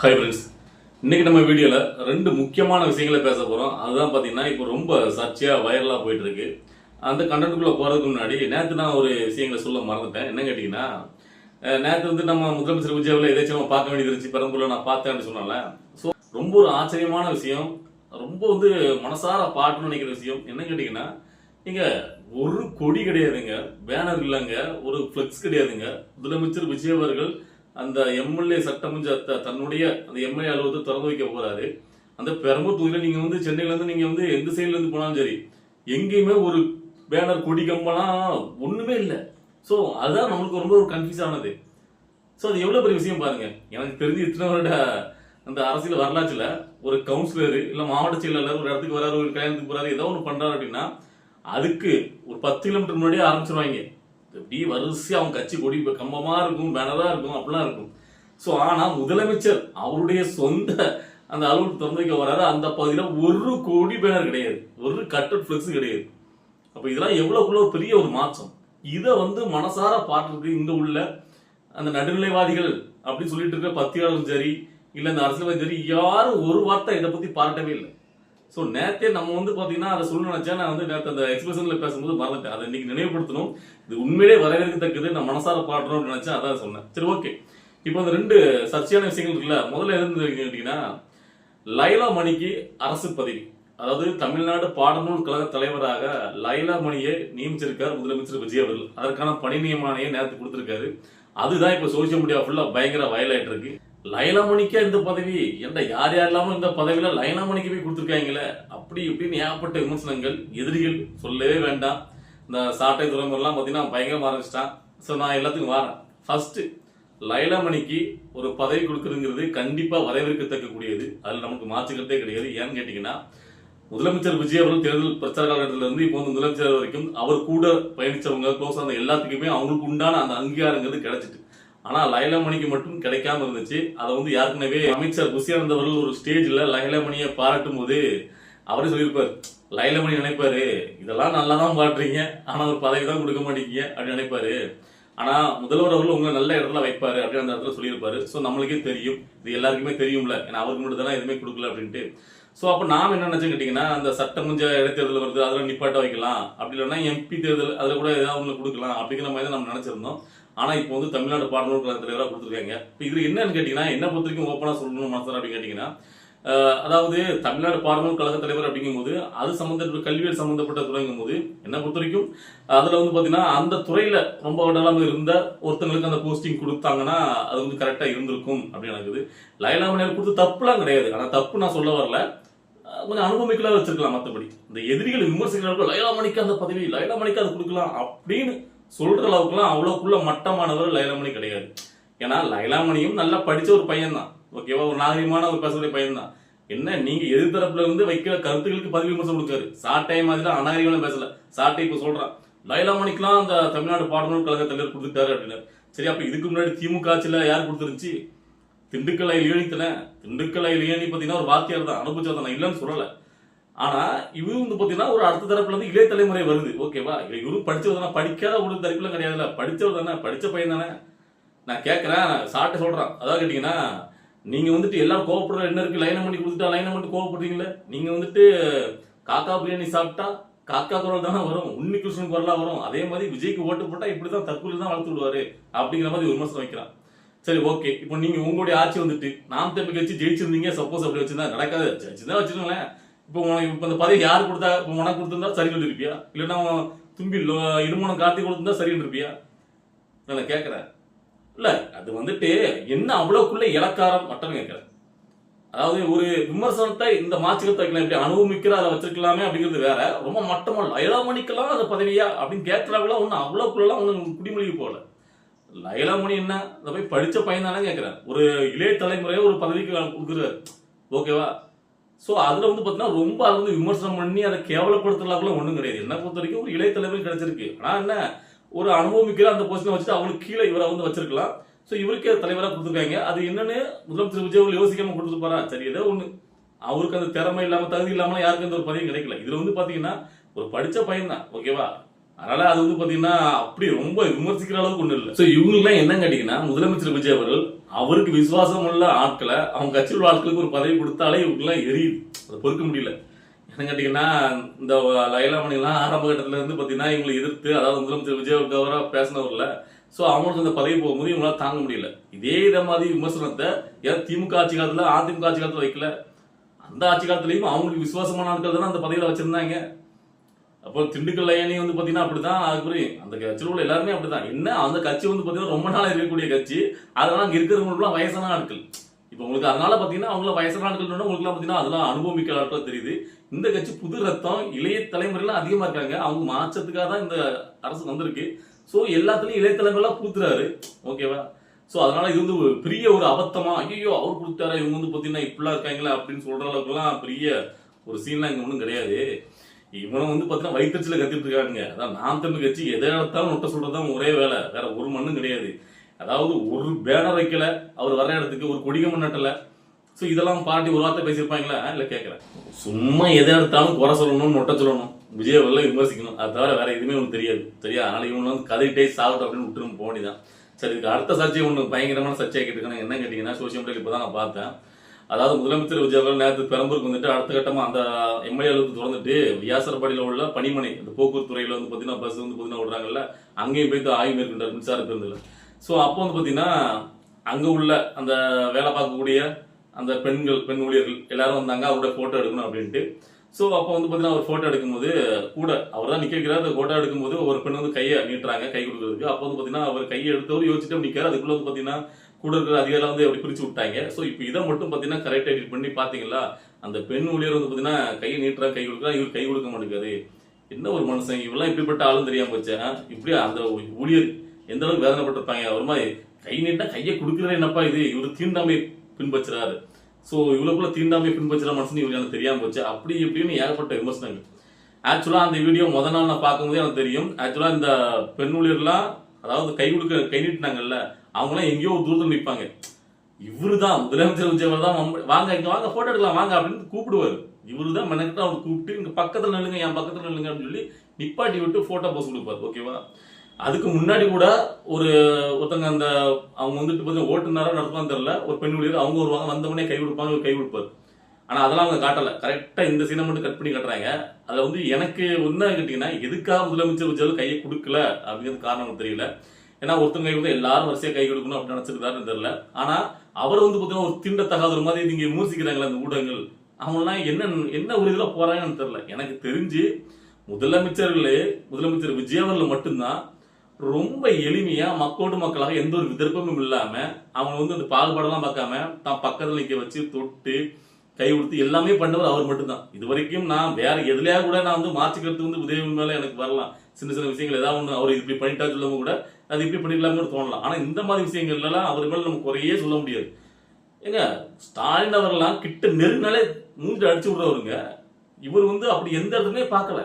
Hi friends, இன்னைக்கு நம்ம வீடியோவில் ரெண்டு முக்கியமான விஷயங்களை பேச போகிறோம். அதுதான் பார்த்தீங்கன்னா இப்போ ரொம்ப சர்ச்சையாக வைரலாக போயிட்டு இருக்கு. அந்த கண்டென்ட்டுக்குள்ளே போகிறதுக்கு முன்னாடி நேற்று நான் ஒரு விஷயங்களை சொல்ல மறந்துட்டேன். என்ன கேட்டிங்கன்னா, நேற்று வந்து நம்ம முதலமைச்சர் விஜயாவில் எதாச்சும் நம்ம பார்க்க வேண்டியது இருந்துச்சு, பெரம்பூரில் நான் பார்த்தேன்னு சொன்னால. ஸோ ரொம்ப ஒரு ஆச்சரியமான விஷயம், ரொம்ப வந்து மனசார பாட்டுன்னு நினைக்கிற விஷயம். என்ன கேட்டிங்கன்னா, இங்கே ஒரு கொடி கிடையாதுங்க, பேனர் இல்லைங்க, ஒரு ஃப்ளெக்ஸ் கிடையாதுங்க. முதலமைச்சர் விஜய் அவர்கள் அந்த எம்எல்ஏ சட்டமன்ற தன்னுடைய அந்த எம்எல்ஏ அலுவலகத்தை திறந்து வைக்க போறாரு. அந்த பெரம்பூர் தொகுதியில் நீங்க வந்து சென்னையில இருந்து நீங்க வந்து எந்த சைட்ல இருந்து போனாலும் சரி, எங்கேயுமே ஒரு பேனர் கொடி கம்பெல்லாம் ஒண்ணுமே இல்லை. ஸோ அதுதான் நம்மளுக்கு ரொம்ப ஒரு கன்ஃபியூஸ் ஆனது. ஸோ அது எவ்வளவு பெரிய விஷயம் பாருங்க. எனக்கு தெரிஞ்சு இத்தனை வருட அந்த அரசியல் வரலாற்றுல ஒரு கவுன்சிலர் இல்ல மாவட்ட செயலாளர் ஒரு இடத்துக்கு வராரு, ஒரு கல்யாணத்துக்கு போறாரு, ஏதோ ஒன்று பண்றாரு அப்படின்னா அதுக்கு ஒரு 10 கிலோமீட்டர் முன்னாடியே ஆரம்பிச்சிருவாங்க. இப்படி வரிசையா அவங்க கட்சி கொடி கம்பமா இருக்கும், பேனரா இருக்கும், அப்படிலாம் இருக்கும். ஸோ ஆனா முதலமைச்சர் அவருடைய சொந்த அந்த அலுவலகத்தை திறந்து வைக்க வராரு, அந்த பகுதியில் ஒரு கோடி பேனர் கிடையாது, ஒரு கட்டட் ஃபிளெக்ஸ் கிடையாது. அப்ப இதெல்லாம் எவ்வளவுக்குள்ள ஒரு பெரிய ஒரு மாற்றம். இதை வந்து மனசார பாட்டுருக்கு இங்க உள்ள அந்த நடுநிலைவாதிகள் அப்படின்னு சொல்லிட்டு இருக்க பத்தியாளரும் சரி, இல்ல இந்த அரசியல்வாதி சரி, யாரும் ஒரு வார்த்தை இதை பத்தி பாராட்டவே இல்லை. ஸோ நேற்றே நம்ம வந்து பார்த்தீங்கன்னா அதை சொல்ல நினைச்சா, நான் வந்து நேற்று அந்த எக்ஸ்பிரஷனில் பேசும்போது மறந்துட்டேன். அதை இன்னைக்கு நினைவுபடுத்தணும். இது உண்மையிலே வரவேற்கத்தக்கது, நான் மனசார பாடுறோம்னு நினைச்சேன், அதான் சொன்னேன். சரி, ஓகே. இப்போ அந்த ரெண்டு சர்ச்சையான விஷயங்கள் இருக்குல்ல. முதல்ல எது கேட்டீங்கன்னா, லைலா மணிக்கு அரசு பதவி, அதாவது தமிழ்நாடு பாடநூல் கழக தலைவராக லைலா மணியை நியமிச்சிருக்காரு முதலமைச்சர் விஜய் அவர்கள். அதற்கான பணி நியமனையை நேற்று கொடுத்திருக்காரு. அதுதான் இப்போ சோசியல் மீடியா ஃபுல்லா பயங்கர வயலாயிட்டு இருக்கு. லைலாமணிக்கே இந்த பதவி என்ற யார் யாரெல்லாம இந்த பதவியில லைலாமணிக்கு போய் கொடுத்துருக்காங்களே, அப்படி இப்படின்னு ஏகப்பட்ட விமர்சனங்கள், எதிரிகள் சொல்லவே வேண்டாம். இந்த சாட்டை துறைமுறைலாம் பார்த்தீங்கன்னா பயங்கரமா ஆரம்பிச்சிட்டான். ஸோ நான் எல்லாத்துக்கும் வரேன். ஃபர்ஸ்ட், லைலாமணிக்கு ஒரு பதவி கொடுக்குறதுங்கிறது கண்டிப்பா வரவேற்கத்தக்க கூடியது, அதில் நமக்கு மாற்றுக்கிறதே கிடையாது. ஏன்னு கேட்டீங்கன்னா, முதலமைச்சர் விஜய் அவர்கள் தேர்தல் பிரச்சார காலகட்டத்தில் இருந்து இப்போ வந்து முதலமைச்சர் வரைக்கும் அவர் கூட பயணிச்சவங்க, க்ளோஸ் ஆன எல்லாத்துக்குமே அவங்களுக்கு உண்டான அந்த அங்கீகாரங்கிறது கிடைச்சிட்டு. ஆனா லைலாமணிக்கு மட்டும் கிடைக்காம இருந்துச்சு. அதை வந்து ஏற்கனவே அமைச்சர் புஷியானந்த் அவர்கள் ஒரு ஸ்டேஜ்ல லைலாமணியை பாராட்டும் போது அவரே சொல்லியிருப்பாரு, லைலாமணி நினைப்பாரு, இதெல்லாம் நல்லா தான் பாடுறீங்க, ஆனா ஒரு பதவி தான் கொடுக்க மாட்டேங்க அப்படின்னு நினைப்பாரு. ஆனா முதல்வர் அவர்கள் உங்களை நல்ல இடத்துல வைப்பாரு அப்படின்னு அந்த இடத்துல சொல்லியிருப்பாரு. ஸோ நம்மளுக்கே தெரியும், இது எல்லாருக்குமே தெரியும்ல, ஏன்னா அவருக்கு மட்டும் தானே எதுவுமே கொடுக்கல அப்படின்ட்டு. ஸோ அப்போ நாம் என்ன நினைச்சோம் கேட்டீங்கன்னா, அந்த சட்டமன்ற இடைத்தேர்தல் வருது, அதெல்லாம் நிப்பாட்ட வைக்கலாம், அப்படி இல்லைன்னா எம்பி தேர்தல் அதில் கூட ஏதாவது ஒன்று கொடுக்கலாம் அப்படிங்கிற மாதிரி தான் நம்ம நினைச்சிருந்தோம். ஆனா இப்போ வந்து தமிழ்நாடு பாடநூல் கழக தலைவராக கொடுத்துருக்காங்க. இப்போ இது என்னன்னு கேட்டீங்கன்னா, என்ன பொறுத்த வரைக்கும் ஓப்பனா சொல்லணும் மனசார அப்படின்னு கேட்டீங்கன்னா, அதாவது தமிழ்நாடு பாடநூல் கழக தலைவர் அப்படிங்கும்போது அது சம்பந்தப்பட்ட கல்வியல் சம்பந்தப்பட்ட துறைங்கும் போது என்ன பொறுத்த வரைக்கும் அதுல வந்து பாத்தீங்கன்னா அந்த துறையில ரொம்ப வடலாம இருந்த ஒருத்தங்களுக்கு அந்த போஸ்டிங் கொடுத்தாங்கன்னா அது வந்து கரெக்டா இருந்திருக்கும் அப்படின்னு இருக்குது. லைலாமணியார் கொடுத்து தப்புலாம் கிடையாது, ஆனா தப்பு நான் சொல்ல வரல, கொஞ்சம் அனுபவிக்கலாம் வச்சிருக்கலாம். மற்றபடி இந்த எதிரிகள் விமர்சிக்கிறார்கள், லைலாமணிக்கு அந்த பதவி, லைலாமணிக்கு அது கொடுக்கலாம் அப்படின்னு சொல்ற அளவுக்குலாம் அவ்வளவுக்குள்ள மட்டமானவர் லைலாமணி கிடையாது. ஏன்னா லைலாமணியும் நல்லா படிச்ச ஒரு பையன் தான், ஓகேவா, ஒரு நாகரிகமான ஒரு பேசக்கூடிய பையன் தான். என்ன நீங்க எதிர்த்தரப்புல இருந்து வைக்கிற கருத்துக்களுக்கு பதில் விமர்சனம் கொடுக்காரு. சாட்டை மாதிரி தான் அநாகரிகம் பேசல, சாட்டை இப்ப சொல்றான் லைலாமணிக்கெல்லாம் அந்த தமிழ்நாடு பாடநூல் கழக தலைவர் கொடுத்துட்டாரு அப்படின்னு. சரி, அப்ப இதுக்கு முன்னாடி திமுக ஆட்சியில யார் கொடுத்துருந்துச்சு? திண்டுக்கல் இளையணி தானே. திண்டுக்கல் இளையணி பாத்தீங்கன்னா ஒரு வாத்தியார் தான், அனுபவிச்சா தான், இல்லைன்னு சொல்லல. ஆனா இவரு வந்து பாத்தீங்கன்னா ஒரு அடுத்த தரப்புல இருந்து இளைய தலைமுறை வருது, ஓகேவா. இவரு படிச்சவர் தானே, படிக்காத ஒரு தரப்புல கிடையாதுல்ல, படிச்சவர் தானே, படிச்ச பையன் தானே. நான் கேட்கறேன், சாட்டை சொல்றான். அதாவது கேட்டீங்கன்னா, நீங்க வந்துட்டு எல்லாரும் கோவப்படுற என்ன இருக்கு, லைனை பண்ணி கொடுத்துட்டா லைனை பண்ணி கோவப்படுறீங்களே, நீங்க வந்துட்டு காக்கா பிரியாணி சாப்பிட்டா காக்கா குரல் தானே வரும், உன்னி கிருஷ்ணன் குரலா வரும், அதே மாதிரி விஜய்க்கு ஓட்டு போட்டா இப்படிதான் தற்கொலை தான் வளர்த்து விடுவாரு அப்படிங்கிற மாதிரி விமர்சனம் வைக்கிறான். சரி, ஓகே. இப்போ நீங்க உங்களுடைய ஆட்சி வந்துட்டு நாம் தமிழ் கட்சி ஜெயிச்சிருந்தீங்க, சப்போஸ் அப்படி வச்சிருந்தா நடக்காது, ஜெயிச்சுதான் வச்சுக்கோங்களேன். இப்போ உனக்கு இந்த பதவி யார் கொடுத்தா, உனக்கு கொடுத்திருந்தா சரி சொல்லிருப்பியா, இல்லைன்னா தும்பி இடுமணம் காட்டி கொடுத்திருந்தா சரின்னு இருப்பியா? நான் கேட்கறேன். இல்ல அது வந்துட்டு என்ன அவ்வளவுக்குள்ள இலக்காரம் மட்டும் கேட்கிறேன். அதாவது ஒரு விமர்சனத்தை இந்த மாச்சுக்கத்தை வைக்கலாம், இப்படி அனுபவிக்கிற அதை வச்சிருக்கலாமே அப்படிங்கிறது வேற. ரொம்ப மட்டமா லைலாமணிக்கெல்லாம் அந்த பதவியா அப்படின்னு கேட்கறாங்களா, ஒன்னும் அவ்வளவுக்குள்ள ஒன்னும் குடிமொழிக்கு போல. லைலாமணி என்ன அதை போய் படிச்ச பையன் தானே கேட்கிறேன். ஒரு இளைய தலைமுறையை ஒரு பதவிக்கு கொடுக்குறாரு, ஓகேவா. ஸோ அதுல வந்து பாத்தீங்கன்னா ரொம்ப அதை வந்து விமர்சனம் பண்ணி அதை கேவலப்படுத்தலாம் ஒன்றும் கிடையாது. என்ன பொறுத்த வரைக்கும் ஒரு இளைய தலைவர் கிடைச்சிருக்கு. ஆனா என்ன, ஒரு அனுபவிக்கிற அந்த பொசிஷனை வச்சுட்டு அவங்களுக்கு கீழே இவரை வந்து வச்சிருக்கலாம். ஸோ இவருக்கே தலைவராக கொடுத்துருக்காங்க. அது என்னன்னு முதலமைச்சர் விஜய் யோசிக்காம கொடுத்துருப்பாரா? சரி, ஏதோ ஒண்ணு அவருக்கு அந்த திறமை இல்லாம தகுதி இல்லாம யாருக்கு எந்த ஒரு பதவியும் கிடைக்கல. இதுல வந்து பாத்தீங்கன்னா ஒரு படிச்ச பையன் தான், ஓகேவா. அதனால அது வந்து பாத்தீங்கன்னா அப்படி ரொம்ப விமர்சிக்கிற அளவுக்கு ஒண்ணு இல்லை. ஸோ இவங்கெல்லாம் என்ன கேட்டீங்கன்னா, முதலமைச்சர் விஜய் அவர்கள் அவருக்கு விசுவாசம் உள்ள ஆட்களை அவங்க கட்சியில் உள்ள ஆட்களுக்கு ஒரு பதவி கொடுத்தாலே இவங்கெல்லாம் எரியுது, அதை பொறுக்க முடியல. என்ன கேட்டீங்கன்னா, இந்த லைலாமணிலாம் ஆரம்ப கட்டத்துல இருந்து பாத்தீங்கன்னா இவங்களை எதிர்த்து, அதாவது முதலமைச்சர் விஜய் அவராக பேசினவர்ல, ஸோ அவங்களுக்கு அந்த பதவி போகும்போது இவங்களால தாங்க முடியல. இதே மாதிரி விமர்சனத்தை ஏன் திமுக ஆட்சி காலத்துல அதிமுக ஆட்சி காலத்துல வைக்கல? அந்த ஆட்சி காலத்திலையும் அவங்களுக்கு விசுவாசமான ஆட்கள் தானே அந்த பதவியில வச்சிருந்தாங்க. அப்போ திண்டுக்கல் அயனி வந்து பாத்தீங்கன்னா அப்படிதான். அதுக்குரிய அந்த கட்சியில் உள்ள எல்லாருமே அப்படிதான். என்ன அந்த கட்சி வந்து பாத்தீங்கன்னா ரொம்ப நாள் இருக்கக்கூடிய கட்சி, அதெல்லாம் அங்க இருக்கிறவங்களுக்குலாம் வயசான ஆட்கள். இப்போ உங்களுக்கு அதனால பாத்தீங்கன்னா அவங்கள வயசான ஆட்கள் உங்களுக்கு பாத்தீங்கன்னா அதெல்லாம் அனுபவமிக்க ஆட்கள் தெரியுது. இந்த கட்சி புது ரத்தம், இளைய தலைமுறைலாம் அதிகமா இருக்காங்க. அவங்க மாற்றத்துக்காக தான் இந்த அரசு வந்திருக்கு. ஸோ எல்லாத்துலயும் இளைய தலைமுறைலாம் பூத்துறாரு. ஓகேவா? ஸோ அதனால இது வந்து பெரிய ஒரு அபத்தமா, ஐயோ அவர் கொடுத்தாரா இவங்க வந்து பாத்தீங்கன்னா இப்படிலாம் இருக்காங்களா அப்படின்னு சொல்ற அளவுக்குலாம் பெரிய ஒரு சீன்லாம் இங்க ஒன்றும் கிடையாது. இவனும் வந்து பாத்தீங்கன்னா வயிற்றுல கத்திட்டு இருக்காங்க. அதான் நாம் தமிழ் கட்சி எதை எடுத்தாலும் நொட்ட சொல்றதுதான் ஒரே வேலை, வேற ஒரு மண்ணும் கிடையாது. அதாவது ஒரு பேனர் வைக்கல, அவர் வர இடத்துக்கு ஒரு கொடிகமன் நட்டல. ஸோ இதெல்லாம் பாட்டி ஒரு வார்த்தை பேசியிருப்பாங்களா? இல்லை கேட்கறேன். சும்மா எதை எடுத்தாலும் குறை சொல்லணும், நொட்ட சொல்லணும், விஜய் அவர்கள விமர்சிக்கணும், அது தவிர வேற எதுவுமே ஒன்று தெரியாது. சரியா? அதனால இவங்க வந்து கதைட்டே சாகட்டும் அப்படின்னு விட்டுரும் போனிதான். சரி, இதுக்கு அடுத்த சர்ச்சை ஒன்று பயங்கரமான சர்ச்சையாக கேட்டுருக்காங்க. என்ன கேட்டீங்கன்னா, சோசியல் மீடியா இப்போ தான் நான் பார்த்தேன். அதாவது முதலமைச்சர் விஜய் அவர்கள் நேற்று பெரம்பூருக்கு வந்துட்டு அடுத்த கட்டமா அந்த எம்எல்ஏ அளவுக்கு திறந்துட்டு வியாசர்பாடியில் உள்ள பணிமனை, இந்த போக்குவரத்து துறையில வந்து பாத்தீங்கன்னா பஸ் வந்து பாத்தீங்கன்னா விடுறாங்கல்ல, அங்கேயும் போயிட்டு ஆய்வு மேற்கொண்டார் மின்சார பேருந்துல. ஸோ அப்போ வந்து பாத்தீங்கன்னா அங்க உள்ள அந்த வேலை பார்க்கக்கூடிய அந்த பெண் ஊழியர்கள் எல்லாரும் வந்தாங்க, அவரோட போட்டோ எடுக்கணும் அப்படின்ட்டு. ஸோ அப்போ வந்து பாத்தீங்கன்னா அவர் போட்டோ எடுக்கும்போது கூட அவர் தான் நிக்க வைக்கிறார். அந்த போட்டோ எடுக்கும்போது ஒரு பெண் வந்து கையை நீட்டுறாங்க கை கொடுக்கறதுக்கு. அப்போ வந்து பாத்தீங்கன்னா அவர் கையை எடுத்தவர் யோசிச்சுட்டு நிற்காரு. அதுக்குள்ள வந்து பாத்தீங்கன்னா கூட இருக்கிற அதிகாரம் வந்து அப்படி பிரிச்சு விட்டாங்க. ஸோ இப்போ இதை மட்டும் பாத்தீங்கன்னா கரெக்ட் எடிட் பண்ணி பாத்தீங்களா, அந்த பெண் ஊழியர் வந்து பாத்தீங்கன்னா கையை நீட்டுறா கை கொடுக்குறா, இவர் கை கொடுக்க மாட்டேங்காரு. என்ன ஒரு மனுஷன், இவெல்லாம் இப்படிப்பட்ட ஆளும் தெரியாம போச்சு. இப்படி அந்த ஊழியர் எந்த அளவுக்கு வேதனைப்பட்டிருப்பாங்க. ஒரு மாதிரி கை நீட்டா கையை கொடுக்குறது என்னப்பா இது, இவர் தீண்டாமை பின்பற்றுறாரு. ஸோ இவ்வளவுக்குள்ள தீண்டாமை பின்பற்றுற மனுஷன் இவருக்கு எனக்கு தெரியாம போச்சு. அப்படி இப்படின்னு ஏகப்பட்ட விமர்சனங்கள். ஆக்சுவலா அந்த வீடியோ முதல் நாள் நான் பார்க்கும்போதே எனக்கு தெரியும். ஆக்சுவலா இந்த பெண் ஊழியர்லாம், அதாவது கை நீட்டினாங்கல்ல, அவங்களாம் எங்கேயோ ஒரு தூரத்தில் நிற்பாங்க. இவரு தான் முதலமைச்சர் விஜய் தான் வாங்க இங்க வாங்க போட்டோ எடுக்கலாம் வாங்க அப்படின்னு கூப்பிடுவாரு. இவரு தான் மெனக்கிட்ட அவர் கூப்பிட்டு இங்க பக்கத்துல நில்லுங்க, என் பக்கத்துல நில்லுங்க அப்படின்னு சொல்லி நிப்பாட்டி விட்டு போட்டோ போஸ்ட் கொடுப்பாரு. ஓகேவா? அதுக்கு முன்னாடி கூட ஒருத்தங்க அந்த அவங்க வந்துட்டு பார்த்தீங்கன்னா ஓட்டுநரா நடத்துவான்னு தெரியல, ஒரு பெண் ஊழியர் அவங்க வருவாங்க, வந்தவொடனே கை கொடுப்பாங்க, கை கொடுப்பாரு. ஆனா அதெல்லாம் அவங்க காட்டல. கரெக்டா இந்த சீனை மட்டும் கட் பண்ணி காட்டுறாங்க. அதுல வந்து எனக்கு என்ன கேட்டீங்கன்னா, எதுக்காக முதலமைச்சர் விஜய் கையை கொடுக்கல அப்படிங்கிறது காரணம் தெரியல. ஏன்னா ஒருத்தங்க கை வந்து எல்லாரும் வரிசையா கை கொடுக்கணும் அப்படின்னு நினைச்சிருக்காருன்னு தெரியல. ஆனா அவர் வந்து பாத்தீங்கன்னா ஒரு தீண்டத்தகாத ஒரு மாதிரி நீங்க விமர்சிக்கிறாங்களா அந்த ஊடகங்கள், அவங்கலாம் என்ன ஒரு இதுல போறாங்கன்னு தெரியல. எனக்கு தெரிஞ்சு முதலமைச்சர் விஜய் அவர்கள் மட்டும்தான் ரொம்ப எளிமையா மக்களோடு மக்களாக எந்த ஒரு விதர்ப்பமும் இல்லாம அவங்க வந்து அந்த பாகுபாடெல்லாம் பார்க்காம தான் பக்கத்துல நிக்க வச்சு தொட்டு கை கொடுத்து எல்லாமே பண்ணவர் அவர் மட்டும்தான். இது வரைக்கும் நான் வேற எதுலயா கூட நான் வந்து மாற்றிக்கிறது வந்து உதவி மேல எனக்கு வரலாம். சின்ன சின்ன விஷயங்கள் ஏதாவது ஒண்ணு அவர் இப்படி பண்ணிட்டா சொல்லவும் கூட அது இப்படி பண்ணிக்கலாம்னு தோணலாம். ஆனா இந்த மாதிரி விஷயங்கள்ல எல்லாம் அவர் மேல நம்ம குறையே சொல்ல முடியாது. ஏங்க ஸ்டாலின் அவரெல்லாம் கிட்ட நெருங்கினாலே மூஞ்சி அடிச்சு விடுறவருங்க. இவர் வந்து அப்படி எந்த இடத்துலயுமே பார்க்கல.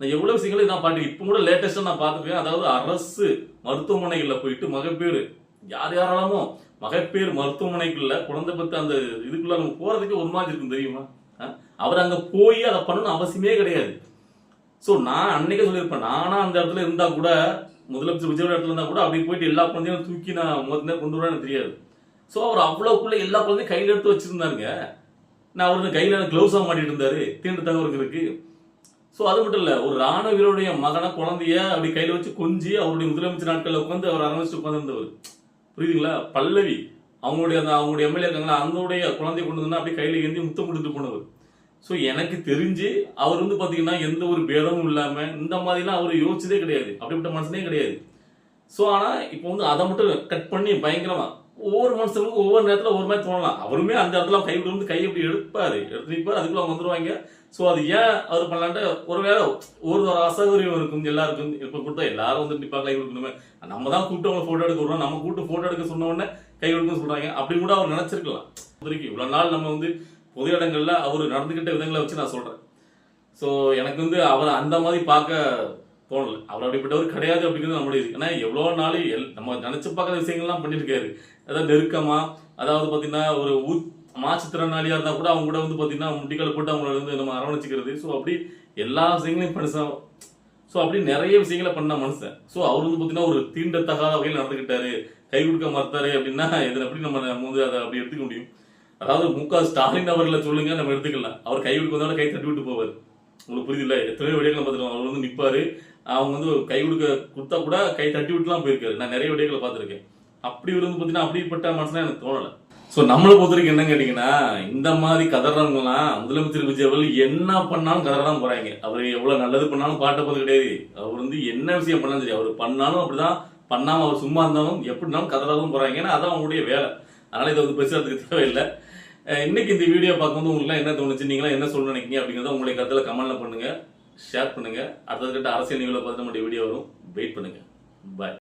நான் எவ்வளவு விஷயங்களை நான் பாட்டு இப்போ கூட லேட்டஸ்டா நான் பார்த்துருக்கேன். அதாவது அரசு மருத்துவமனைகள்ல போயிட்டு மகப்பேறு யாராலும் மகப்பேறு மருத்துவமனைக்குள்ள குழந்தை பத்து அந்த இதுக்குள்ள நம்ம போறதுக்கு ஒரு மாதிரி இருக்கும் தெரியுமா? அவர் அங்க போய் அதை பண்ணணும்னு அவசியமே கிடையாது. சோ நான் அன்னைக்கே சொல்லியிருப்பேன், நானா அந்த இடத்துல இருந்தா கூட, முதலமைச்சர் விஜய் இடத்துல இருந்தா கூட அப்படி போயிட்டு எல்லா குழந்தையும் தூக்கி நான் முதல்ல கொண்டு வரேன்னு தெரியாது. சோ அவர் அவ்வளவுக்குள்ள எல்லா குழந்தையும் கையில எடுத்து வச்சிருந்தாருங்க. நான் அவரு கையில கிளவுஸா மாட்டிட்டு இருந்தாரு தீண்டு தகவலுக்கு. சோ அது மட்டும் இல்ல, ஒரு ராணுவ வீரருடைய மகனை குழந்தைய அப்படி கையில வச்சு கொஞ்சி அவருடைய முதலமைச்சர் நாட்கள்ல உட்காந்து அவர் அரவணைச்சு உட்கார்ந்திருந்தவர். புரியுதுங்களா? பல்லவி அவங்களுடைய எம்எல்ஏ இருக்காங்களா, அவங்களுடைய குழந்தைய கொண்டு வந்து அப்படி கையில ஏந்தி முத்தம் கொடுத்து போனவர். சோ எனக்கு தெரிஞ்சு அவர் வந்து பாத்தீங்கன்னா எந்த ஒரு பேதமும் இல்லாம இந்த மாதிரிலாம் அவர் யோசிச்சதே கிடையாது. அப்படிப்பட்ட மனுஷனே கிடையாது. சோ ஆனா இப்போ வந்து அதை மட்டும் கட் பண்ணி பயங்கரமா ஒவ்வொரு மனுஷனுக்கும் ஒவ்வொரு நேரத்துல ஒரு மாதிரி தோணலாம். அவருமே அந்த இடத்துல கைவிட வந்து கை எப்படி எடுத்து நிற்பாரு, அதுக்குள்ள அவங்க வந்துருவாங்க. சோ அது ஏன் அவர் பண்ணலான்ட்டு ஒருவேளை ஒரு அசௌகரியம் இருக்கும் எல்லாருக்கும். இப்ப கூட்டம் எல்லாரும் வந்து நிப்பா கை கொடுக்கணுமே, நம்ம தான் கூப்பிட்டு அவங்க போட்டோ எடுக்க விடுறோம், நம்ம கூப்பிட்டு போட்டோ எடுக்க சொன்ன உடனே கை கொடுக்கணும்னு சொல்றாங்க. அப்படி கூட அவர் நினைச்சிருக்கலாம். இவ்வளவு நாள் நம்ம வந்து பொது இடங்கள்ல அவர் நடந்துகிட்ட விதங்களை வச்சு நான் சொல்றேன். சோ எனக்கு வந்து அவர் அந்த மாதிரி பார்க்க தோணல. அவர் அப்படிப்பட்டவர் கிடையாது அப்படிங்கிறது நம்மளுடைய. ஏன்னா எவ்வளவு நாள் நம்ம நினைச்சு பார்க்காத விஷயங்கள்லாம் பண்ணிருக்காரு. அதாவது நெருக்கமா, அதாவது பாத்தீங்கன்னா ஒரு மாற்றுத்திறனாளியா இருந்தா கூட அவங்க கூட வந்து பாத்தீங்கன்னா முட்டிக்கால போட்டு அவங்கள வந்து நம்ம அரவணைச்சிக்கிறது. ஸோ அப்படி எல்லா விஷயங்களையும் படிச்சா ஸோ அப்படி நிறைய விஷயங்களை பண்ண மனுஷன். ஸோ அவர் வந்து பார்த்தீங்கன்னா ஒரு தீண்டத்தகாத வகையில் நடந்துக்கிட்டாரு, கை கொடுக்க மறுத்தாரு அப்படின்னா இதில் எப்படி நம்ம வந்து அதை அப்படி எடுத்துக்க முடியும்? அதாவது ஸ்டாலின் அவர்களை சொல்லுங்க, நம்ம எடுத்துக்கலாம். அவர் கை கொடுக்க வந்தாலும் கை தட்டி விட்டு போவார். உங்களுக்கு புரியுது? எத்தனையோ வீடியோக்களை பார்த்துருக்கோம். அவர் வந்து நிற்பாரு, அவங்க வந்து கை கொடுத்தா கூட கை தட்டி விட்டுலாம் போயிருக்காரு. நான் நிறைய வீடியோக்களை பார்த்துருக்கேன். அப்படி வந்து பார்த்தீங்கன்னா அப்படிப்பட்ட மனுஷனா எனக்கு தோணலை. ஸோ நம்மளை பொறுத்த வரைக்கும் என்ன கேட்டீங்கன்னா, இந்த மாதிரி கதறவங்கலாம் முதலமைச்சர் விஜய் அவர்கள் என்ன பண்ணாலும் கதறதான் போறாங்க. அவர் எவ்வளவு நல்லது பண்ணாலும் பாட்ட போது கிடையாது. அவர் வந்து என்ன விஷயம் பண்ணாலும் சரி, அவர் பண்ணாலும் அப்படிதான், பண்ணாம அவர் சும்மா இருந்தாலும் எப்படினாலும் கதறதான் போறாங்க. ஏன்னா அதான் அவங்களுடைய வேலை. அதனால இதை வந்து பேசுறதுக்கு தேவையில்லை. இன்னைக்கு இந்த வீடியோ பார்க்கும்போது உங்களுக்கு என்ன தோணுச்சு, நீங்களா என்ன சொல்ல நினைக்கிறீங்க அப்படிங்கிறத உங்களுடைய கருத்துல கமெண்ட்ல பண்ணுங்க, ஷேர் பண்ணுங்க. அடுத்தது அரசியல் நிகழ்வை பார்த்து நம்மளுடைய வீடியோ வரும். வெயிட் பண்ணுங்க. பாய்.